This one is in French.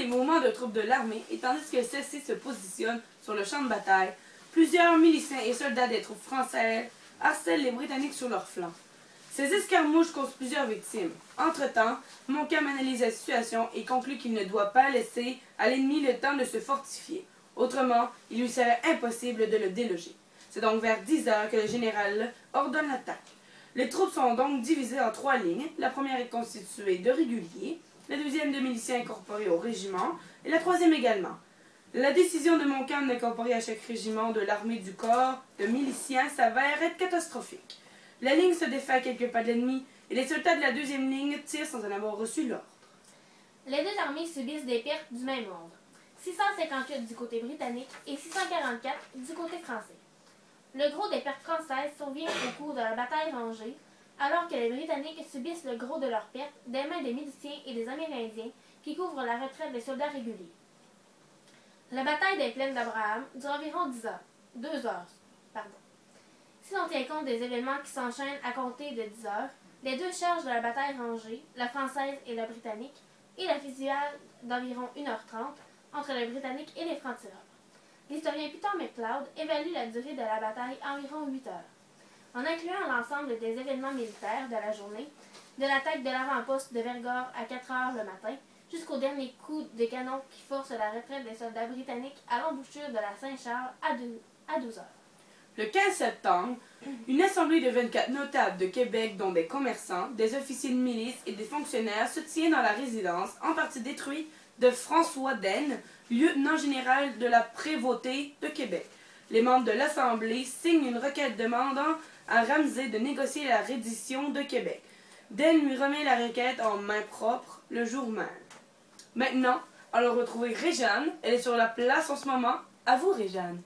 les mouvements de troupes de l'armée et tandis que celles-ci se positionnent sur le champ de bataille, plusieurs miliciens et soldats des troupes françaises harcèlent les Britanniques sur leurs flancs. Ces escarmouches causent plusieurs victimes. Entre-temps, Montcalm analyse la situation et conclut qu'il ne doit pas laisser à l'ennemi le temps de se fortifier. Autrement, il lui serait impossible de le déloger. C'est donc vers 10 heures que le général ordonne l'attaque. Les troupes sont donc divisées en 3 lignes. La première est constituée de réguliers, la deuxième de miliciens incorporés au régiment, et la troisième également. La décision de Montcalm d'incorporer à chaque régiment de l'armée du corps de miliciens s'avère être catastrophique. La ligne se défait à quelques pas de l'ennemi, et les soldats de la deuxième ligne tirent sans en avoir reçu l'ordre. Les deux armées subissent des pertes du même ordre. 658 du côté britannique et 644 du côté français. Le gros des pertes françaises survient au cours de la bataille rangée, alors que les Britanniques subissent le gros de leurs pertes des mains des miliciens et des Amérindiens qui couvrent la retraite des soldats réguliers. La bataille des plaines d'Abraham dure environ 2 heures. Si l'on tient compte des événements qui s'enchaînent à compter de 10 heures, les deux charges de la bataille rangée, la française et la britannique, et la fusillade d'environ 1h30 entre les Britanniques et les francs-tireurs. L'historien Peter McLeod évalue la durée de la bataille à environ 8 heures. En incluant l'ensemble des événements militaires de la journée, de l'attaque de l'avant-poste de Vergor à 4 heures le matin, jusqu'au dernier coup de canon qui force la retraite des soldats britanniques à l'embouchure de la Saint-Charles à 12 heures. Le 15 septembre, une assemblée de 24 notables de Québec, dont des commerçants, des officiers de milice et des fonctionnaires, se tient dans la résidence, en partie détruite, de François Dene, lieutenant général de la prévôté de Québec. Les membres de l'Assemblée signent une requête demandant à Ramsay de négocier la reddition de Québec. Dene lui remet la requête en main propre le jour même. Maintenant, allons retrouver Réjeanne. Elle est sur la place en ce moment. À vous, Réjeanne.